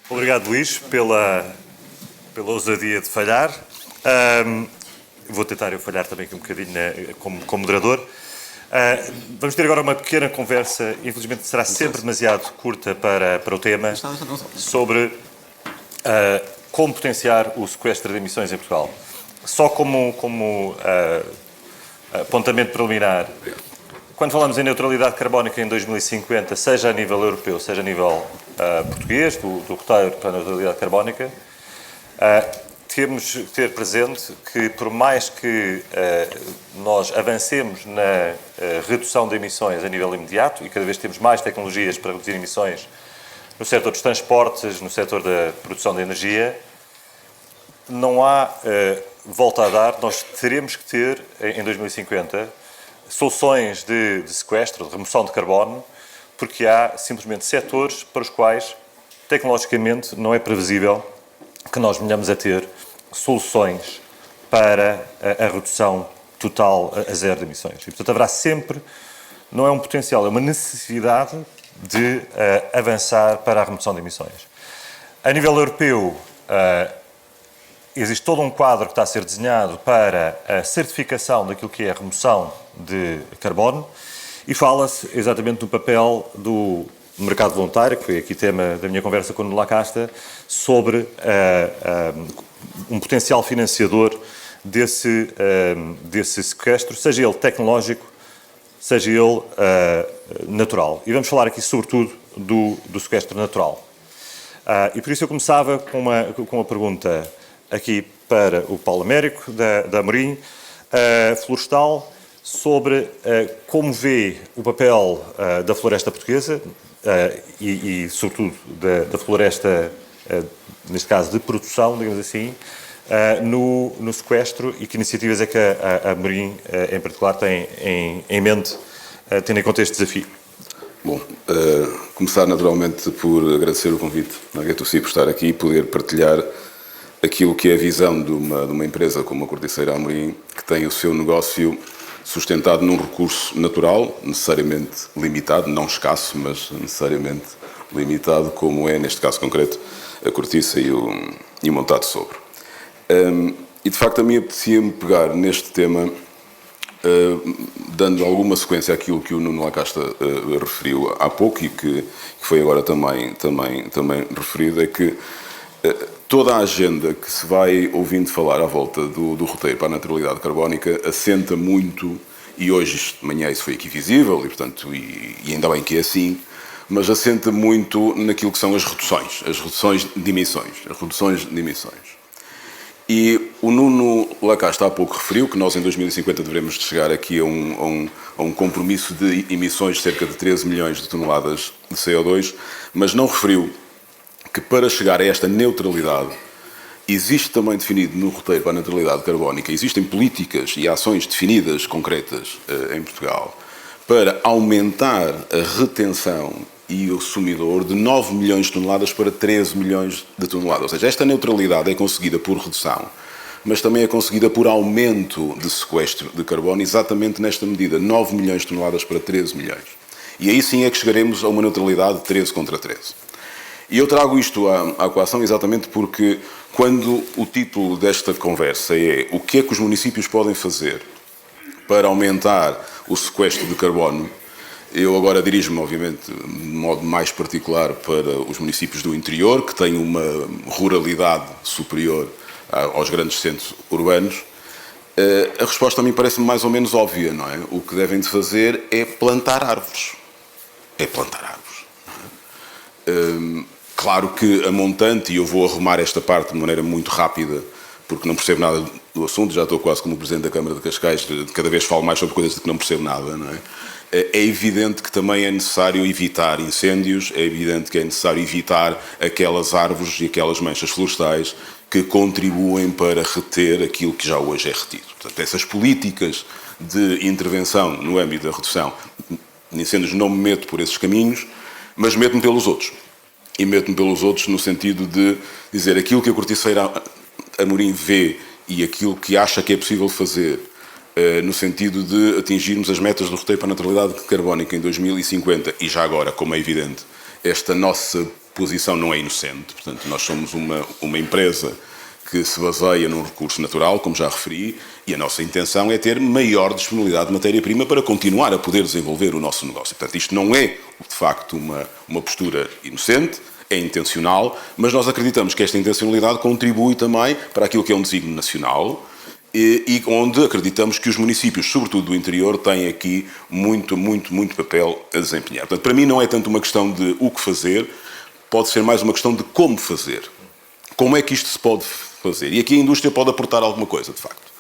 Obrigado, Luís, pela ousadia de falhar. Vou tentar eu falhar também aqui um bocadinho como moderador. Vamos ter agora uma pequena conversa, infelizmente será sempre demasiado curta para o tema, sobre como potenciar o sequestro de emissões em Portugal. Só como apontamento preliminar, quando falamos em neutralidade carbónica em 2050, seja a nível europeu, seja a nível português, do roteiro para a neutralidade carbónica, temos que ter presente que, por mais que nós avancemos na redução de emissões a nível imediato, e cada vez temos mais tecnologias para reduzir emissões no setor dos transportes, no setor da produção de energia, não há volta a dar. Nós teremos que ter, em 2050, soluções de sequestro, de remoção de carbono, porque há simplesmente setores para os quais, tecnologicamente, não é previsível que nós venhamos a ter soluções para a redução total a zero de emissões. E, portanto, haverá sempre, não é um potencial, é uma necessidade de avançar para a remoção de emissões. A nível europeu, existe todo um quadro que está a ser desenhado para a certificação daquilo que é a remoção de carbono e fala-se exatamente do papel do mercado voluntário, que foi aqui tema da minha conversa com o Nuno Lacasta, sobre um potencial financiador desse sequestro, seja ele tecnológico, seja ele natural. E vamos falar aqui sobretudo do sequestro natural. E por isso eu começava com uma pergunta aqui para o Paulo Américo, da Amorim Florestal, sobre como vê o papel da floresta portuguesa e sobretudo, da floresta, neste caso, de produção, digamos assim, no sequestro, e que iniciativas é que a Amorim, em particular, tem em mente, tendo em conta este desafio? Bom, começar naturalmente por agradecer o convite à Getuci por estar aqui e poder partilhar aquilo que é a visão de uma empresa como a Corticeira Amorim, que tem o seu negócio sustentado num recurso natural, necessariamente limitado, não escasso, mas necessariamente limitado, como é, neste caso concreto, a cortiça e o montado sobre. E, de facto, a mim apetecia-me pegar neste tema, dando alguma sequência àquilo que o Nuno Lacasta referiu há pouco e que foi agora também referido, é que toda a agenda que se vai ouvindo falar à volta do roteiro para a neutralidade carbónica assenta muito, e hoje de manhã isso foi aqui visível, e portanto, e ainda bem que é assim, mas assenta muito naquilo que são as reduções de emissões. E o Nuno Lacasta há pouco referiu que nós em 2050 devemos chegar aqui a um compromisso de emissões de cerca de 13 milhões de toneladas de CO2, mas não referiu que para chegar a esta neutralidade existe também definido no roteiro para a neutralidade carbónica, existem políticas e ações definidas, concretas, em Portugal, para aumentar a retenção e o sumidor de 9 milhões de toneladas para 13 milhões de toneladas. Ou seja, esta neutralidade é conseguida por redução, mas também é conseguida por aumento de sequestro de carbono, exatamente nesta medida, 9 milhões de toneladas para 13 milhões. E aí sim é que chegaremos a uma neutralidade de 13 contra 13. E eu trago isto à equação exatamente porque, quando o título desta conversa é o que é que os municípios podem fazer para aumentar o sequestro de carbono, eu agora dirijo-me, obviamente, de modo mais particular para os municípios do interior, que têm uma ruralidade superior aos grandes centros urbanos. A resposta a mim parece-me mais ou menos óbvia, não é? O que devem de fazer é plantar árvores. Claro que a montante, e eu vou arrumar esta parte de maneira muito rápida, porque não percebo nada do assunto, já estou quase como o Presidente da Câmara de Cascais, cada vez falo mais sobre coisas de que não percebo nada, não é? É evidente que também é necessário evitar incêndios, é evidente que é necessário evitar aquelas árvores e aquelas manchas florestais que contribuem para reter aquilo que já hoje é retido. Portanto, essas políticas de intervenção no âmbito da redução de incêndios não me meto por esses caminhos, mas meto-me pelos outros. E meto-me pelos outros no sentido de dizer aquilo que a Corticeira Amorim vê e aquilo que acha que é possível fazer no sentido de atingirmos as metas do roteiro para a neutralidade carbónica em 2050 e já agora, como é evidente, esta nossa posição não é inocente. Portanto, nós somos uma empresa que se baseia num recurso natural, como já referi, e a nossa intenção é ter maior disponibilidade de matéria-prima para continuar a poder desenvolver o nosso negócio. Portanto, isto não é, de facto, uma postura inocente, é intencional, mas nós acreditamos que esta intencionalidade contribui também para aquilo que é um desígnio nacional e onde acreditamos que os municípios, sobretudo do interior, têm aqui muito papel a desempenhar. Portanto, para mim não é tanto uma questão de o que fazer, pode ser mais uma questão de como fazer. Como é que isto se pode fazer? E aqui a indústria pode aportar alguma coisa, de facto.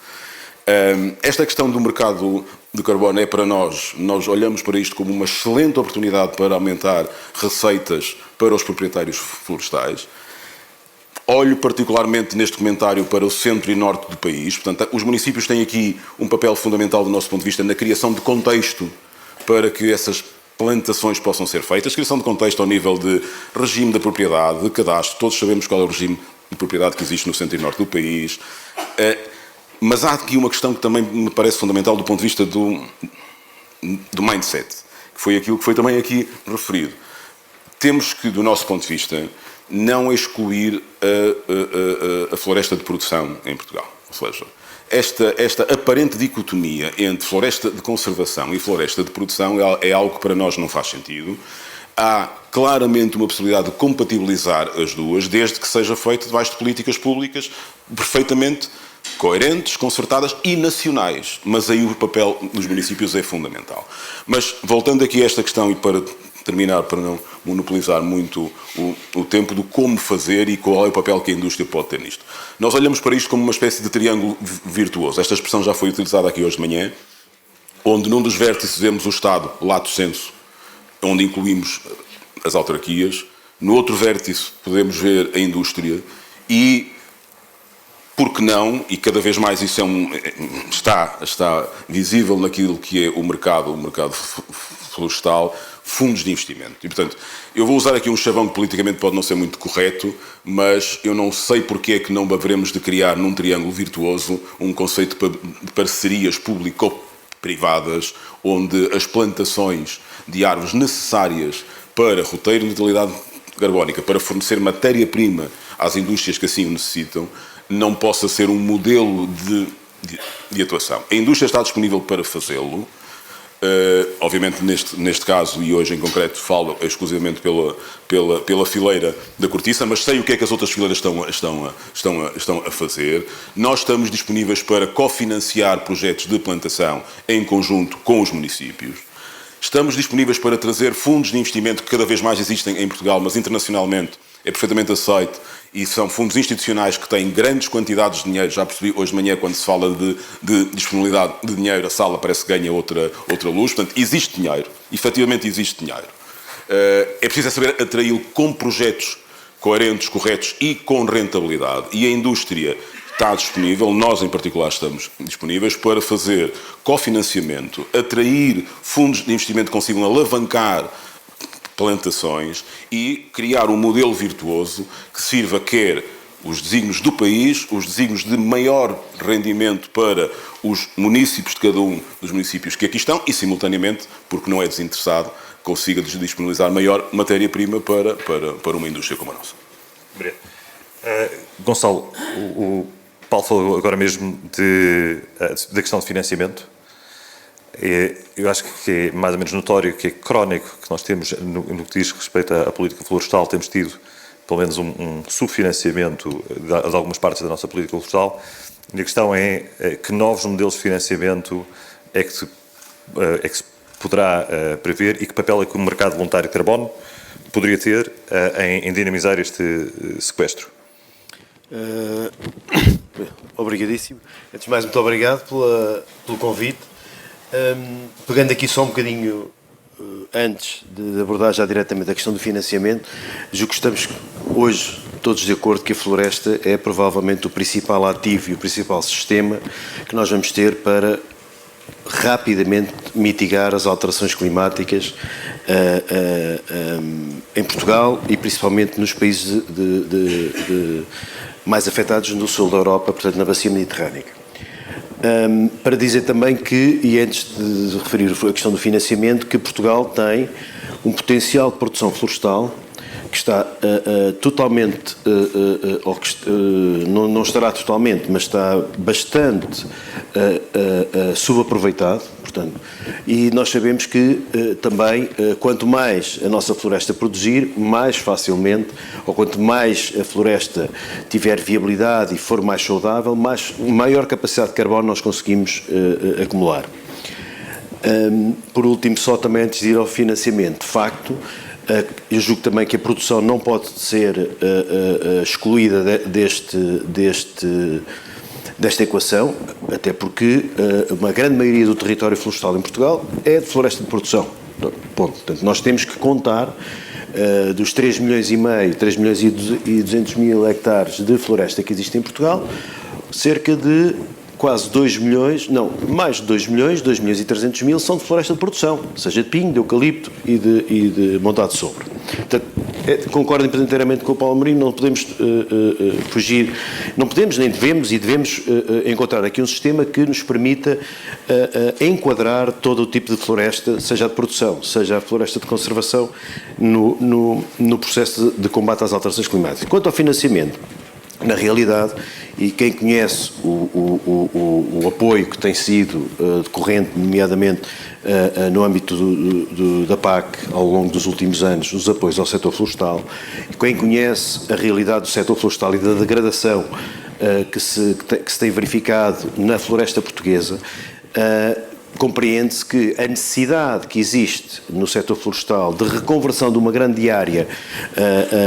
Esta questão do mercado de carbono é para nós olhamos para isto como uma excelente oportunidade para aumentar receitas para os proprietários florestais. Olho particularmente neste comentário para o centro e norte do país. Portanto, os municípios têm aqui um papel fundamental do nosso ponto de vista na criação de contexto para que essas plantações possam ser feitas. Criação de contexto ao nível de regime da propriedade, de cadastro. Todos sabemos qual é o regime de propriedade que existe no centro e norte do país. Mas há aqui uma questão que também me parece fundamental do ponto de vista do mindset, que foi aquilo que foi também aqui referido. Temos que, do nosso ponto de vista, não excluir a floresta de produção em Portugal. Ou seja, esta aparente dicotomia entre floresta de conservação e floresta de produção é algo que para nós não faz sentido. Há claramente uma possibilidade de compatibilizar as duas, desde que seja feito debaixo de políticas públicas perfeitamente coerentes, concertadas e nacionais. Mas aí o papel dos municípios é fundamental. Mas, voltando aqui a esta questão e para terminar, para não monopolizar muito o tempo do como fazer e qual é o papel que a indústria pode ter nisto. Nós olhamos para isto como uma espécie de triângulo virtuoso. Esta expressão já foi utilizada aqui hoje de manhã, onde num dos vértices vemos o Estado, lato sensu, onde incluímos as autarquias. No outro vértice podemos ver a indústria e, por que não, e cada vez mais isso está visível naquilo que é o mercado florestal, fundos de investimento. E, portanto, eu vou usar aqui um chavão que politicamente pode não ser muito correto, mas eu não sei porque é que não haveremos de criar num triângulo virtuoso um conceito de parcerias público-privadas, onde as plantações de árvores necessárias para roteiro de neutralidade carbónica, para fornecer matéria-prima às indústrias que assim o necessitam, não possa ser um modelo de atuação. A indústria está disponível para fazê-lo. Obviamente neste caso, e hoje em concreto falo exclusivamente pela fileira da cortiça, mas sei o que é que as outras fileiras estão a fazer. Nós estamos disponíveis para cofinanciar projetos de plantação em conjunto com os municípios. Estamos disponíveis para trazer fundos de investimento que cada vez mais existem em Portugal, mas internacionalmente é perfeitamente aceito, e são fundos institucionais que têm grandes quantidades de dinheiro. Já percebi hoje de manhã, quando se fala de disponibilidade de dinheiro, a sala parece que ganha outra luz. Portanto, existe dinheiro. Efetivamente existe dinheiro. É preciso saber atraí-lo com projetos coerentes, corretos e com rentabilidade. E a indústria está disponível, nós em particular estamos disponíveis para fazer cofinanciamento, atrair fundos de investimento que consigam alavancar plantações e criar um modelo virtuoso que sirva quer os desígnios do país, os desígnios de maior rendimento para os municípios de cada um dos municípios que aqui estão e, simultaneamente, porque não é desinteressado, consiga disponibilizar maior matéria-prima para uma indústria como a nossa. Obrigado. Gonçalo, o Paulo falou agora mesmo da questão de financiamento. Eu acho que é mais ou menos notório, que é crónico, que nós temos, no que diz respeito à política florestal, temos tido pelo menos um subfinanciamento de algumas partes da nossa política florestal. E a questão é que novos modelos de financiamento é que se poderá prever e que papel é que o mercado voluntário de carbono poderia ter em dinamizar este sequestro. Obrigadíssimo. Antes de mais, muito obrigado pelo convite. Pegando aqui só um bocadinho antes de abordar já diretamente a questão do financiamento, julgo que estamos hoje todos de acordo que a floresta é provavelmente o principal ativo e o principal sistema que nós vamos ter para rapidamente mitigar as alterações climáticas em Portugal e principalmente nos países mais afetados no sul da Europa, portanto na bacia mediterrânica. Para dizer também que, e antes de referir a questão do financiamento, que Portugal tem um potencial de produção florestal que está totalmente, não estará totalmente, mas está bastante subaproveitado, portanto, e nós sabemos que também, quanto mais a nossa floresta produzir, mais facilmente, ou quanto mais a floresta tiver viabilidade e for mais saudável, maior capacidade de carbono nós conseguimos acumular. Por último, só também antes de ir ao financiamento, de facto, eu julgo também que a produção não pode ser excluída desta equação, até porque uma grande maioria do território florestal em Portugal é de floresta de produção. Ponto. Portanto, nós temos que contar dos 3,5 milhões, 3 milhões e 200 mil hectares de floresta que existe em Portugal, cerca de quase 2 milhões, não, mais de 2 milhões, 2 milhões e 300 mil são de floresta de produção, seja de pinho, de eucalipto e de montado de sobre. Portanto, concordo inteiramente com o Paulo Amorim, não podemos fugir, não podemos nem devemos encontrar aqui um sistema que nos permita enquadrar todo o tipo de floresta, seja a de produção, seja a floresta de conservação, no processo de combate às alterações climáticas. Quanto ao financiamento, na realidade, e quem conhece o apoio que tem sido decorrente, nomeadamente no âmbito da PAC ao longo dos últimos anos, os apoios ao setor florestal, quem conhece a realidade do setor florestal e da degradação que se tem verificado na floresta portuguesa, compreende-se que a necessidade que existe no setor florestal de reconversão de uma grande área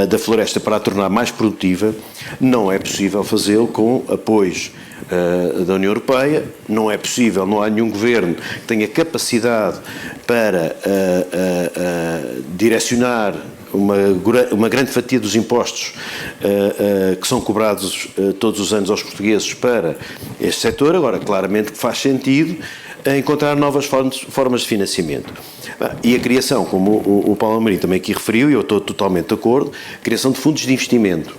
da floresta para a tornar mais produtiva, não é possível fazê-lo com apoios da União Europeia, não é possível, não há nenhum governo que tenha capacidade para direcionar uma grande fatia dos impostos que são cobrados todos os anos aos portugueses para este setor. Agora, claramente que faz sentido encontrar novas formas de financiamento. E a criação, como o Paulo Amorim também aqui referiu, e eu estou totalmente de acordo, a criação de fundos de investimento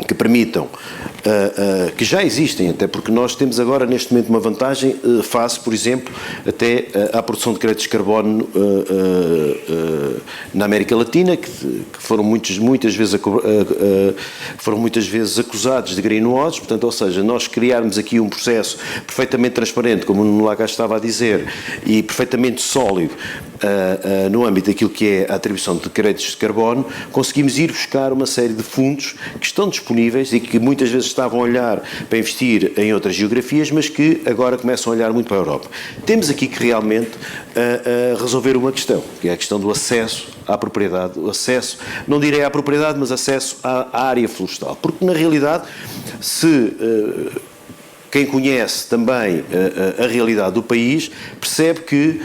que permitam, que já existem, até porque nós temos agora neste momento uma vantagem face, por exemplo, até à produção de créditos de carbono na América Latina, que foram muitas vezes acusados de greenwash, portanto, ou seja, nós criarmos aqui um processo perfeitamente transparente, como o Nuno Laga estava a dizer, e perfeitamente sólido no âmbito daquilo que é a atribuição de créditos de carbono, conseguimos ir buscar uma série de fundos que estão disponíveis e que muitas vezes estavam a olhar para investir em outras geografias, mas que agora começam a olhar muito para a Europa. Temos aqui que realmente resolver uma questão, que é a questão do acesso à propriedade, o acesso, não direi à propriedade, mas acesso à área florestal, porque na realidade, se quem conhece também a realidade do país percebe que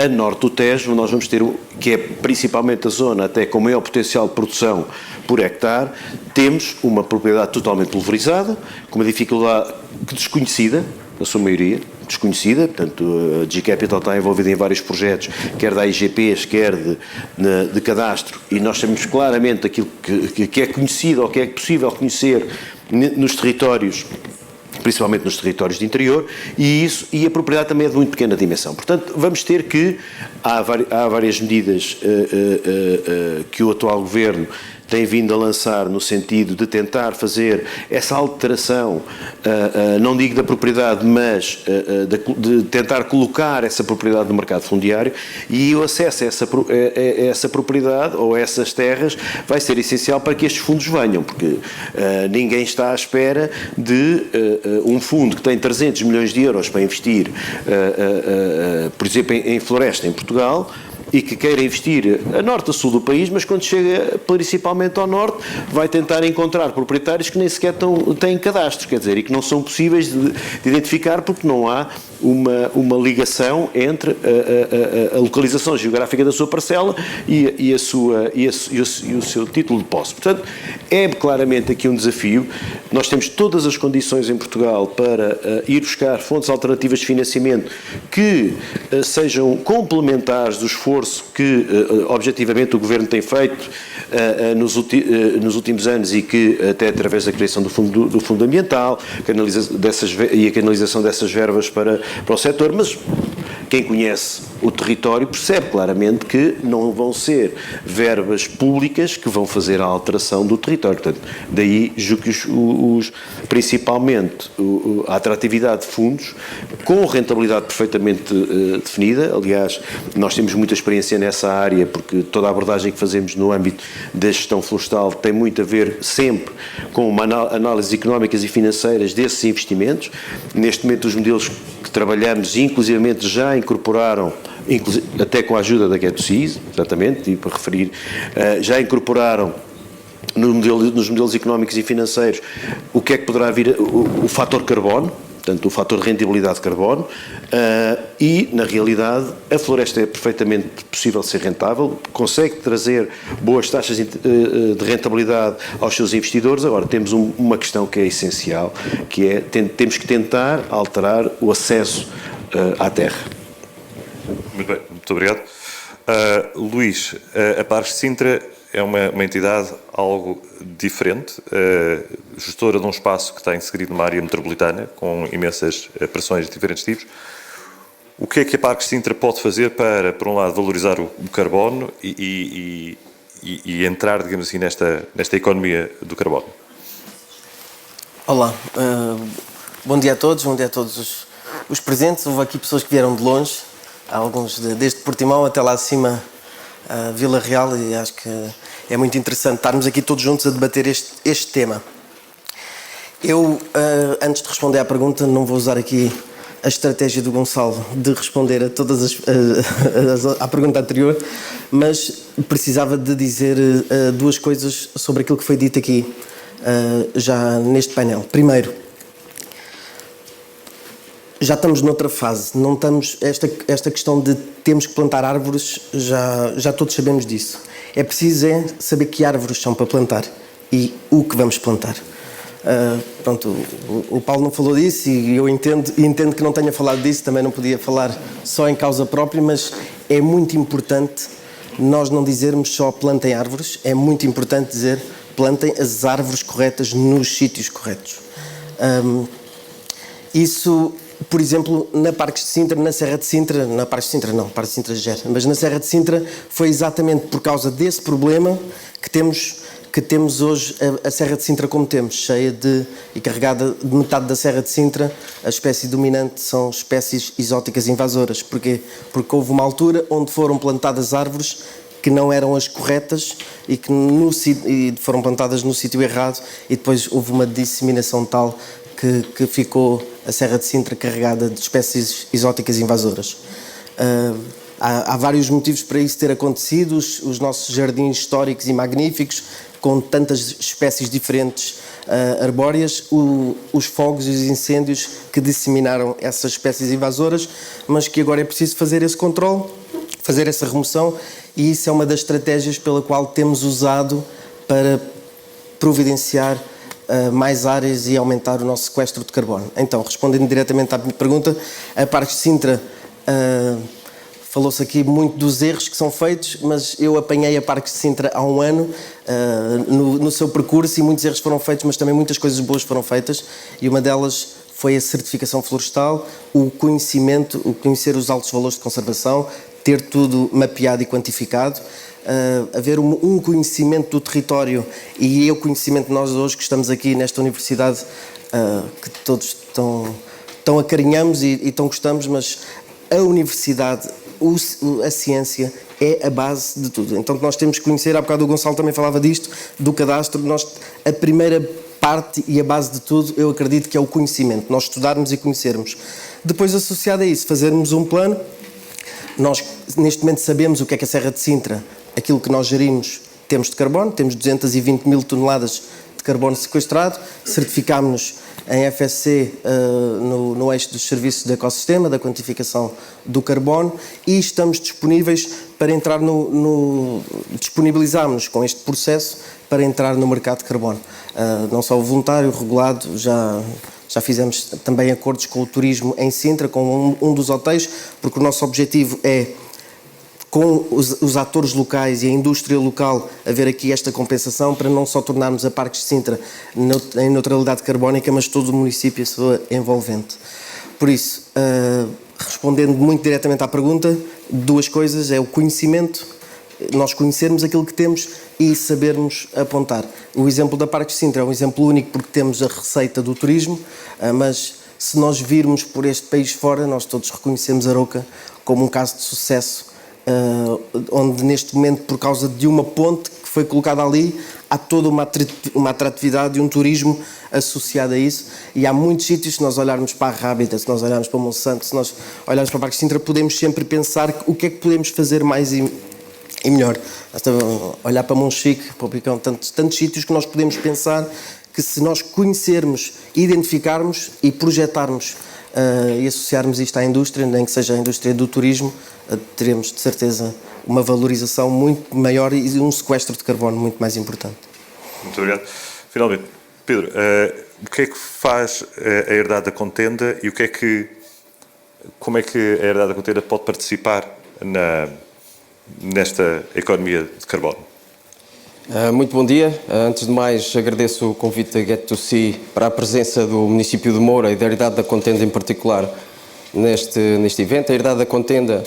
a norte do Tejo, nós vamos ter, que é principalmente a zona até com maior potencial de produção por hectare, temos uma propriedade totalmente pulverizada, com uma dificuldade desconhecida, na sua maioria, desconhecida, portanto a G-Capital está envolvida em vários projetos, quer da IGPs, quer de cadastro, e nós sabemos claramente aquilo que é conhecido ou que é possível conhecer nos territórios, principalmente nos territórios de interior, e a propriedade também é de muito pequena dimensão. Portanto, vamos ter que, há várias medidas que o atual Governo tem vindo a lançar no sentido de tentar fazer essa alteração, não digo da propriedade, mas de tentar colocar essa propriedade no mercado fundiário, e o acesso a essa propriedade ou a essas terras vai ser essencial para que estes fundos venham, porque ninguém está à espera de um fundo que tem 300 milhões de euros para investir, por exemplo, em floresta em Portugal, e que queira investir a norte a sul do país, mas quando chega principalmente ao norte, vai tentar encontrar proprietários que nem sequer têm cadastro, quer dizer, e que não são possíveis de identificar porque não há uma ligação entre a localização geográfica da sua parcela e o seu título de posse. Portanto, é claramente aqui um desafio. Nós temos todas as condições em Portugal para ir buscar fontes alternativas de financiamento que sejam complementares do esforço que, objetivamente, o Governo tem feito nos últimos anos e que, até através da criação do Fundo Ambiental, e a canalização dessas verbas para o setor, mas quem conhece o território percebe claramente que não vão ser verbas públicas que vão fazer a alteração do território. Portanto, daí julgo que principalmente a atratividade de fundos com rentabilidade perfeitamente definida. Aliás, nós temos muita experiência nessa área, porque toda a abordagem que fazemos no âmbito da gestão florestal tem muito a ver sempre com uma análise económicas e financeiras desses investimentos. Neste momento, os modelos que trabalhamos, inclusivamente, já incorporaram, até com a ajuda da GetSeas, exatamente, e para referir, já incorporaram nos modelos económicos e financeiros o que é que poderá vir, o fator carbono, portanto, o fator de rendibilidade de carbono, e, na realidade, a floresta é perfeitamente possível ser rentável, consegue trazer boas taxas de rentabilidade aos seus investidores. Agora, temos uma questão que é essencial, que é, temos que tentar alterar o acesso à terra. Muito bem, muito obrigado. Luís, a Parques de Sintra é uma entidade algo diferente, gestora de um espaço que está inserido numa área metropolitana, com imensas pressões de diferentes tipos. O que é que a Parques de Sintra pode fazer para, por um lado, valorizar o carbono e entrar, digamos assim, nesta economia do carbono? Olá, bom dia a todos os presentes. Houve aqui pessoas que vieram de longe, alguns desde Portimão até lá acima, a Vila Real, e acho que é muito interessante estarmos aqui todos juntos a debater este tema. Eu, antes de responder à pergunta, não vou usar aqui a estratégia do Gonçalo de responder a todas à pergunta anterior, mas precisava de dizer duas coisas sobre aquilo que foi dito aqui já neste painel. Primeiro, já estamos noutra fase, não estamos, esta questão de temos que plantar árvores, já todos sabemos disso. É preciso saber que árvores são para plantar e o que vamos plantar. Pronto, o Paulo não falou disso e eu entendo que não tenha falado disso, também não podia falar só em causa própria, mas é muito importante nós não dizermos só plantem árvores, é muito importante dizer plantem as árvores corretas nos sítios corretos. Isso, por exemplo, na Parques de Sintra, na Serra de Sintra, na Parques de Sintra não, Parques de Sintra gera, mas na Serra de Sintra foi exatamente por causa desse problema que temos hoje a Serra de Sintra como temos, cheia e carregada de metade da Serra de Sintra. A espécie dominante são espécies exóticas invasoras. Porquê? Porque houve uma altura onde foram plantadas árvores que não eram as corretas e que foram plantadas no sítio errado, e depois houve uma disseminação tal que ficou a Serra de Sintra carregada de espécies exóticas invasoras. Há vários motivos para isso ter acontecido. Os nossos jardins históricos e magníficos, com tantas espécies diferentes arbóreas, os fogos e os incêndios que disseminaram essas espécies invasoras, mas que agora é preciso fazer esse controle, fazer essa remoção, e isso é uma das estratégias pela qual temos usado para providenciar mais áreas e aumentar o nosso sequestro de carbono. Então, respondendo diretamente à minha pergunta, a Parques de Sintra, falou-se aqui muito dos erros que são feitos, mas eu apanhei a Parques de Sintra há um ano no seu percurso, e muitos erros foram feitos, mas também muitas coisas boas foram feitas, e uma delas foi a certificação florestal, o conhecer os altos valores de conservação, ter tudo mapeado e quantificado, haver um conhecimento do território, e é o conhecimento de nós hoje que estamos aqui nesta universidade, que todos tão acarinhamos e tão gostamos, mas a universidade, a ciência é a base de tudo. Então nós temos que conhecer, há bocado o Gonçalo também falava disto, do cadastro. A primeira parte e a base de tudo, eu acredito que é o conhecimento, nós estudarmos e conhecermos. Depois, associado a isso, fazermos um plano. Nós, neste momento, sabemos o que é a Serra de Sintra, aquilo que nós gerimos, temos de carbono, temos 220 mil toneladas de carbono sequestrado, certificámos-nos em FSC no eixo dos serviços de ecossistema, da quantificação do carbono, e estamos disponíveis para entrar disponibilizámos-nos com este processo para entrar no mercado de carbono. Não só o voluntário, regulado, já fizemos também acordos com o turismo em Sintra, com um dos hotéis, porque o nosso objetivo é, com os atores locais e a indústria local, haver aqui esta compensação para não só tornarmos a Parques de Sintra em neutralidade carbónica, mas todo o município a sua envolvente. Por isso, respondendo muito diretamente à pergunta, duas coisas, é o conhecimento, nós conhecermos aquilo que temos e sabermos apontar. O exemplo da Parques de Sintra é um exemplo único porque temos a receita do turismo, mas se nós virmos por este país fora, nós todos reconhecemos Arouca como um caso de sucesso, onde neste momento, por causa de uma ponte que foi colocada ali, há toda uma atratividade e um turismo associado a isso, e há muitos sítios, se nós olharmos para a Rábida, se nós olharmos para Monsanto, se nós olharmos para o Parque de Sintra, podemos sempre pensar o que é que podemos fazer mais e melhor. Olhar para Monchique, para o Picão, tantos sítios que nós podemos pensar que, se nós conhecermos, identificarmos e projetarmos e associarmos isto à indústria, nem que seja a indústria do turismo, teremos de certeza uma valorização muito maior e um sequestro de carbono muito mais importante. Muito obrigado. Finalmente, Pedro, o que é que faz a Herdade da Contenda e como é que a Herdade da Contenda pode participar nesta economia de carbono? Muito bom dia. Antes de mais, agradeço o convite da Get2See para a presença do município de Moura e da Herdade da Contenda em particular neste evento. A Herdade da Contenda,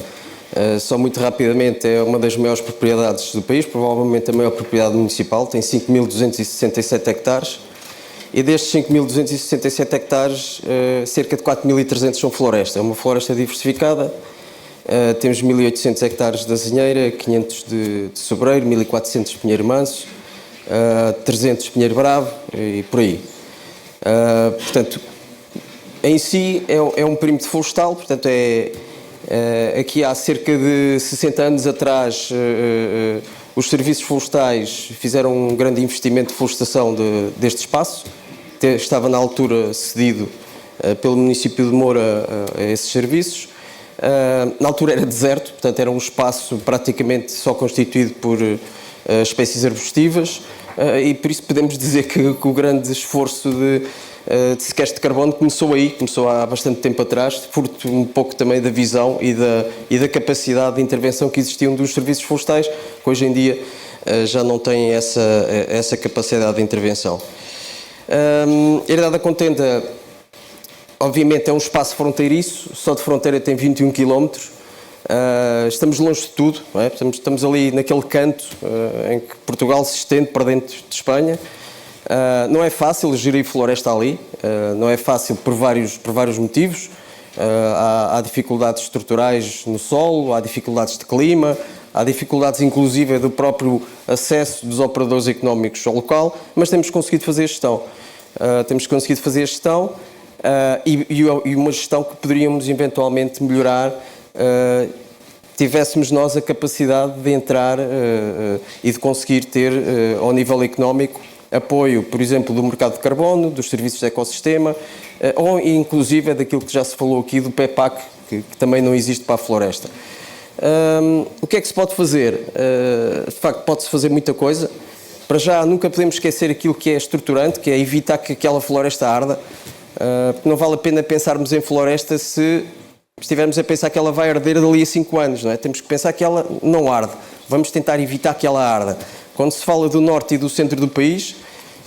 só muito rapidamente, é uma das maiores propriedades do país, provavelmente a maior propriedade municipal, tem 5.267 hectares e destes 5.267 hectares, cerca de 4.300 são floresta. É uma floresta diversificada. Temos 1.800 hectares de azinheira, 500 de sobreiro, 1.400 de pinheiro manso, 300 de pinheiro bravo e por aí. Portanto, em si é um perímetro florestal, portanto aqui há cerca de 60 anos atrás os serviços florestais fizeram um grande investimento de florestação deste espaço, estava na altura cedido pelo município de Moura a esses serviços. Na altura era deserto, portanto era um espaço praticamente só constituído por espécies arbustivas e por isso podemos dizer que o grande esforço de sequestro de carbono começou há bastante tempo atrás, fruto um pouco também da visão e da capacidade de intervenção que existiam dos serviços florestais, que hoje em dia já não têm essa capacidade de intervenção. A Herdade da Contenda, obviamente, é um espaço fronteiriço, só de fronteira tem 21 km. Estamos longe de tudo, não é? Estamos ali naquele canto em que Portugal se estende para dentro de Espanha. Não é fácil gerir floresta ali, não é fácil por vários motivos. Há dificuldades estruturais no solo, há dificuldades de clima, há dificuldades inclusive do próprio acesso dos operadores económicos ao local, mas temos conseguido fazer gestão. E uma gestão que poderíamos eventualmente melhorar, tivéssemos nós a capacidade de entrar e de conseguir ter, ao nível económico, apoio, por exemplo, do mercado de carbono, dos serviços de ecossistema, ou inclusive daquilo que já se falou aqui do PEPAC, que também não existe para a floresta. O que é que se pode fazer? De facto, pode-se fazer muita coisa. Para já, nunca podemos esquecer aquilo que é estruturante, que é evitar que aquela floresta arda, porque não vale a pena pensarmos em floresta se estivermos a pensar que ela vai arder dali a 5 anos, não é? Temos que pensar que ela não arde. Vamos tentar evitar que ela arda. Quando se fala do norte e do centro do país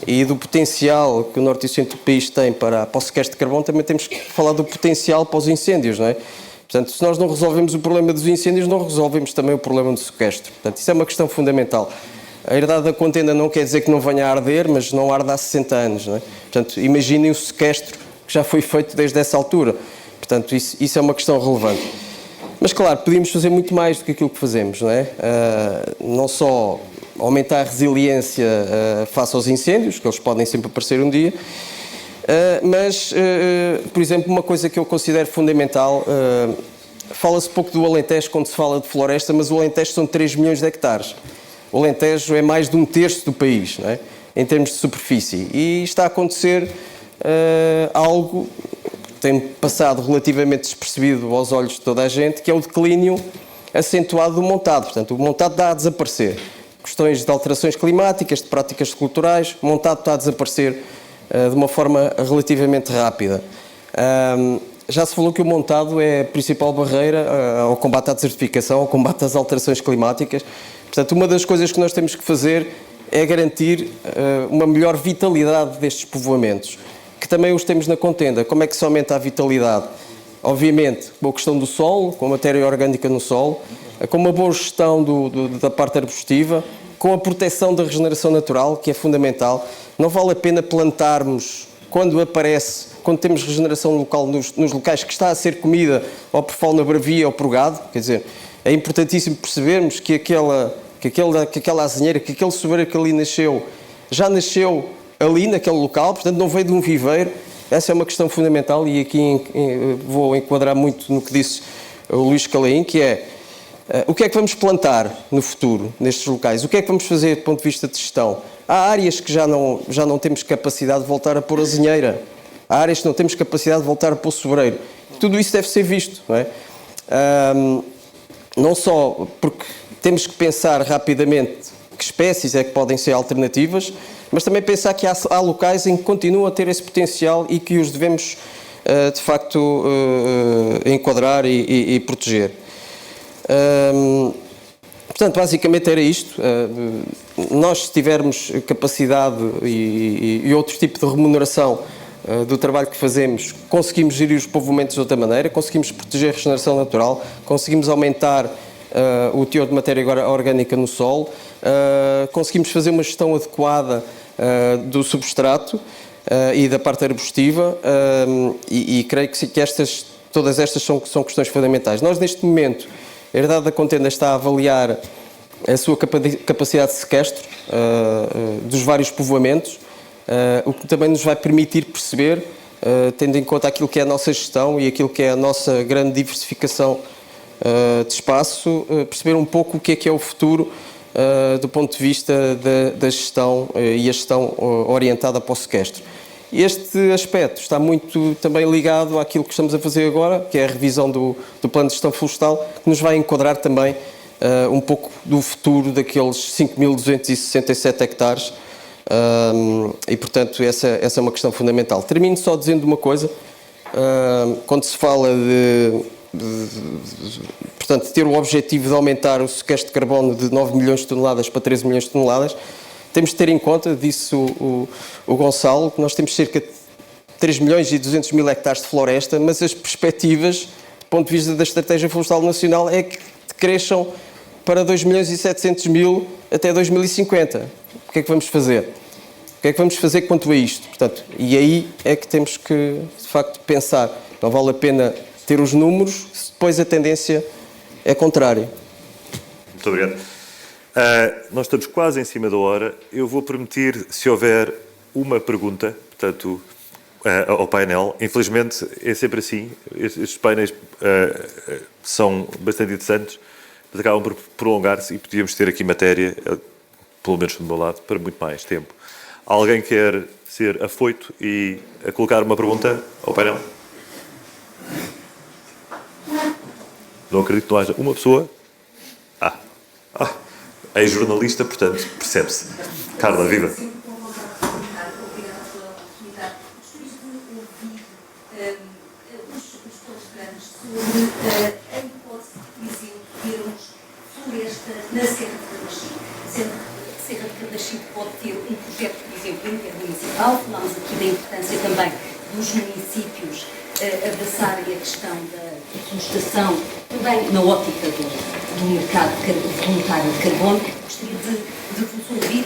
e do potencial que o norte e o centro do país têm para o sequestro de carbono, também temos que falar do potencial para os incêndios, não é? Portanto, se nós não resolvemos o problema dos incêndios, não resolvemos também o problema do sequestro. Portanto, isso é uma questão fundamental. A Herdade da Contenda não quer dizer que não venha a arder, mas não arde há 60 anos, não é? Portanto, imaginem o sequestro que já foi feito desde essa altura. Portanto, isso é uma questão relevante. Mas, claro, podíamos fazer muito mais do que aquilo que fazemos, não é? Não só aumentar a resiliência face aos incêndios, que eles podem sempre aparecer um dia, mas, por exemplo, uma coisa que eu considero fundamental, fala-se pouco do Alentejo quando se fala de floresta, mas o Alentejo são 3 milhões de hectares. O Alentejo é mais de 1/3 do país, não é? Em termos de superfície. E está a acontecer algo que tem passado relativamente despercebido aos olhos de toda a gente, que é o declínio acentuado do montado. Portanto, o montado está a desaparecer. Questões de alterações climáticas, de práticas culturais, o montado está a desaparecer de uma forma relativamente rápida. Já se falou que o montado é a principal barreira ao combate à desertificação, ao combate às alterações climáticas. Portanto, uma das coisas que nós temos que fazer é garantir uma melhor vitalidade destes povoamentos, que também os temos na Contenda. Como é que se aumenta a vitalidade? obviamente, com a questão do solo, com a matéria orgânica no solo, com uma boa gestão da parte arbustiva, com a proteção da regeneração natural, que é fundamental. Não vale a pena plantarmos quando temos regeneração local nos locais que está a ser comida ou por fauna bravia ou por gado. Quer dizer, é importantíssimo percebermos que aquela azinheira, que aquele sobreiro que ali nasceu, já nasceu ali naquele local, portanto não veio de um viveiro. Essa é uma questão fundamental e aqui vou enquadrar muito no que disse o Luís Calaim, que é o que é que vamos plantar no futuro nestes locais? O que é que vamos fazer do ponto de vista de gestão? Há áreas que já não temos capacidade de voltar a pôr azinheira. Há áreas que não temos capacidade de voltar a pôr sobreiro. Tudo isso deve ser visto, não é? Não só porque temos que pensar rapidamente que espécies é que podem ser alternativas, mas também pensar que há locais em que continuam a ter esse potencial e que os devemos, de facto, enquadrar e proteger. Portanto, basicamente era isto. Nós, se tivermos capacidade e outro tipo de remuneração do trabalho que fazemos, conseguimos gerir os povoamentos de outra maneira, conseguimos proteger a regeneração natural, conseguimos aumentar o teor de matéria orgânica no solo, conseguimos fazer uma gestão adequada do substrato e da parte arbustiva, e creio que todas estas são questões fundamentais. Nós, neste momento, a Herdade da Contenda está a avaliar a sua capacidade de sequestro dos vários povoamentos, o que também nos vai permitir perceber, tendo em conta aquilo que é a nossa gestão e aquilo que é a nossa grande diversificação de espaço, perceber um pouco o que é o futuro do ponto de vista da gestão e a gestão orientada para o sequestro. Este aspecto está muito também ligado àquilo que estamos a fazer agora, que é a revisão do Plano de Gestão Florestal, que nos vai enquadrar também um pouco do futuro daqueles 5.267 hectares e, portanto, essa é uma questão fundamental. Termino só dizendo uma coisa, quando se fala portanto, ter o objetivo de aumentar o sequestro de carbono de 9 milhões de toneladas para 13 milhões de toneladas, temos de ter em conta, disse o Gonçalo, que nós temos cerca de 3 milhões e 200 mil hectares de floresta, mas as perspectivas, do ponto de vista da Estratégia Florestal Nacional, é que cresçam para 2 milhões e 700 mil até 2050. O que é que vamos fazer? O que é que vamos fazer quanto a isto? Portanto, e aí é que temos que, de facto, pensar. Não vale a pena ter os números se depois a tendência é contrária. Muito obrigado. Nós estamos quase em cima da hora. Eu vou permitir, se houver uma pergunta, portanto, ao painel. Infelizmente, é sempre assim. Estes painéis são bastante interessantes, mas acabam por prolongar-se e podíamos ter aqui matéria, pelo menos do meu lado, para muito mais tempo. Alguém quer ser afoito e colocar uma pergunta ao painel? Não acredito que não haja uma pessoa. É jornalista, portanto, percebe-se. Carla, viva. Obrigada pela oportunidade. Gostaria de ouvir os palestrantes sobre a hipótese de, por exemplo, termos floresta na Serra de Carnaxide. A Serra de Carnaxide pode ter um projeto, por exemplo, intermunicipal. Falámos aqui da importância também dos municípios abraçarem a questão da florestação, também na ótica do mercado voluntário de carbono. Gostaria de vos ouvir.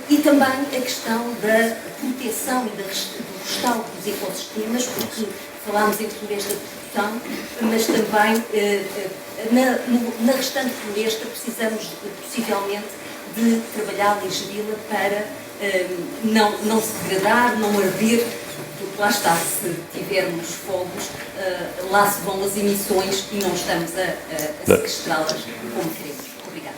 E também a questão da proteção e do restauro dos ecossistemas, porque falámos em floresta de produção, mas também na restante floresta precisamos possivelmente de trabalhá-la e geri-la para não se degradar, não arder, porque lá está, se tivermos fogos, lá se vão as emissões e não estamos a sequestrá-las como queremos. Obrigada.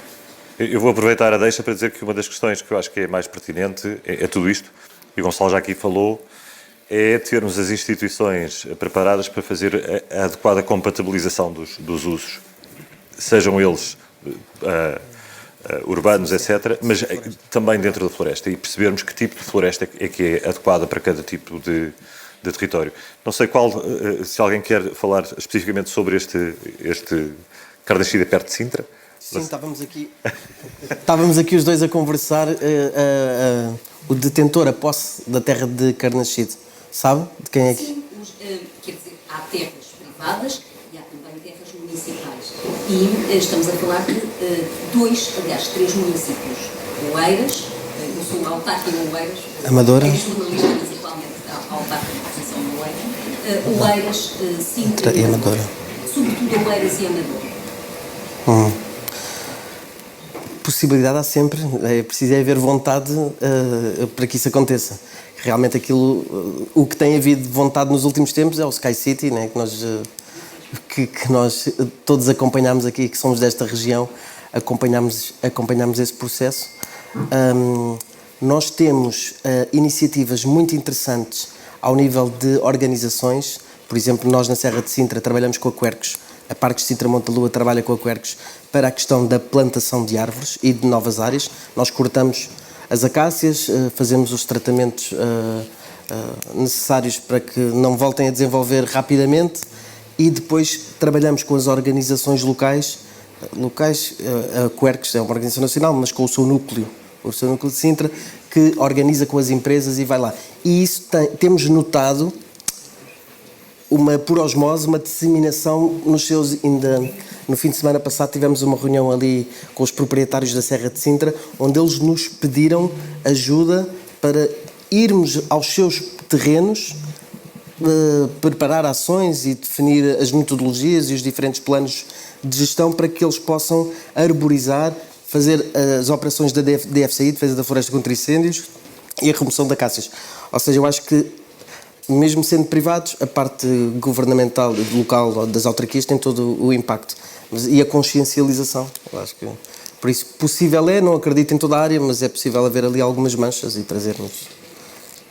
Eu vou aproveitar a deixa para dizer que uma das questões que eu acho que é mais pertinente é tudo isto, e o Gonçalo já aqui falou, é termos as instituições preparadas para fazer a adequada compatibilização dos usos, sejam eles urbanos, etc., mas também dentro da floresta, e percebermos que tipo de floresta é que é adequada para cada tipo de território. Não sei se alguém quer falar especificamente sobre este Carnaxide perto de Sintra. Sim, estávamos aqui os dois a conversar. O detentor, a posse da terra de Carnaxide, sabe de quem é que? Sim, quer dizer, há terras privadas privadas e há também terras municipais. E estamos a falar de três municípios. Oeiras, eu sou autárquica em Oeiras. Amadora. É jornalista, mas igualmente autárquica de posição em Oeiras. Oeiras, Sintra e Amadora. Sobretudo Oeiras e Amadora. Possibilidade há sempre, é preciso haver vontade para que isso aconteça. Realmente o que tem havido vontade nos últimos tempos é o Sky City, né, que nós todos acompanhamos aqui, que somos desta região, acompanhamos esse processo. Nós temos iniciativas muito interessantes ao nível de organizações. Por exemplo, nós na Serra de Sintra trabalhamos com a Quercus, a Parques de Sintra Monte da Lua trabalha com a Quercus para a questão da plantação de árvores e de novas áreas. Nós cortamos as acácias, fazemos os tratamentos necessários para que não voltem a desenvolver rapidamente e depois trabalhamos com as organizações locais. A Quercus é uma organização nacional, mas com o seu núcleo de Sintra, que organiza com as empresas e vai lá. E isso temos notado por osmose, uma disseminação nos seus... No fim de semana passado tivemos uma reunião ali com os proprietários da Serra de Sintra, onde eles nos pediram ajuda para irmos aos seus terrenos, preparar ações e definir as metodologias e os diferentes planos de gestão para que eles possam arborizar, fazer as operações da DFCI, Defesa da Floresta contra Incêndios, e a remoção de acácias. Ou seja, eu acho que mesmo sendo privados, a parte governamental e local das autarquias tem todo o impacto. E a consciencialização, eu acho que... Por isso, possível não acredito em toda a área, mas é possível haver ali algumas manchas e trazermos,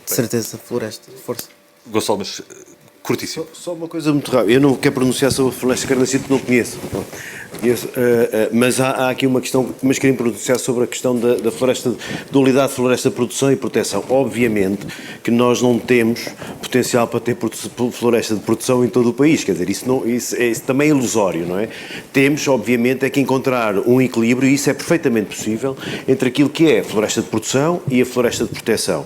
de certeza, floresta, força. Gonçalo, mas curtíssimo. Só uma coisa muito rápida. Eu não quero pronunciar sobre a floresta carnacite, não conheço. Mas há aqui uma questão, mas queria pronunciar sobre a questão da floresta, da unidade de floresta de produção e proteção. Obviamente que nós não temos potencial para ter floresta de produção em todo o país, quer dizer, isso também é ilusório, não é? Temos, obviamente, é que encontrar um equilíbrio, e isso é perfeitamente possível, entre aquilo que é a floresta de produção e a floresta de proteção.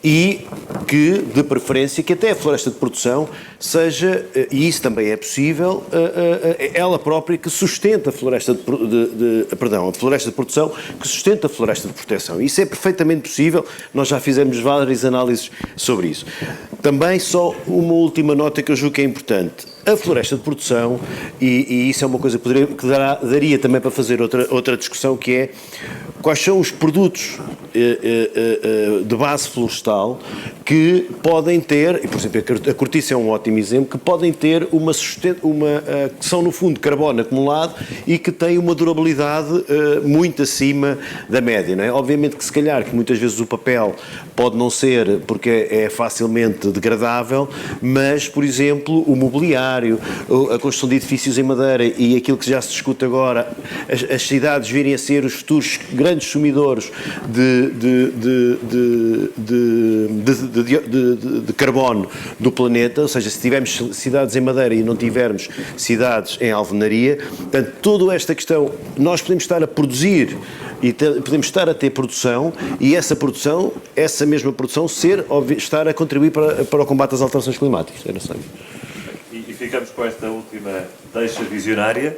E que, de preferência, que até a floresta de produção seja, e isso também é possível, ela própria que sustenta a floresta a floresta de produção que sustenta a floresta de proteção. Isso é perfeitamente possível, nós já fizemos várias análises sobre isso. Também só uma última nota que eu julgo que é importante. A floresta de produção, e isso é uma coisa que daria também para fazer outra discussão, que é quais são os produtos de base florestal que podem ter, e por exemplo a cortiça é um ótimo exemplo, que podem ter que são no fundo carbono acumulado e que têm uma durabilidade muito acima da média, não é? Obviamente que se calhar que muitas vezes o papel pode não ser porque é facilmente degradável, mas por exemplo o mobiliário, a construção de edifícios em madeira e aquilo que já se discute agora, as cidades virem a ser os futuros grandes consumidores de carbono do planeta, ou seja, se tivermos cidades em madeira e não tivermos cidades em alvenaria, portanto, toda esta questão, nós podemos estar a produzir e podemos estar a ter produção e essa mesma produção estar a contribuir para o combate às alterações climáticas. E ficamos com esta última deixa visionária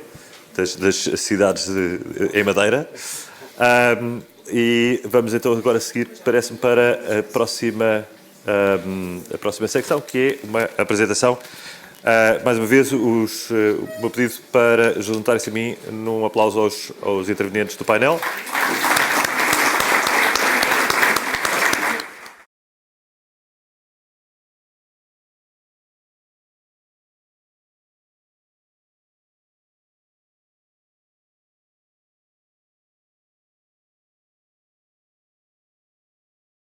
das cidades em madeira. E vamos então agora seguir, parece-me, para a próxima secção, que é uma apresentação. Mais uma vez, o meu pedido para juntarem-se a mim num aplauso aos intervenientes do painel.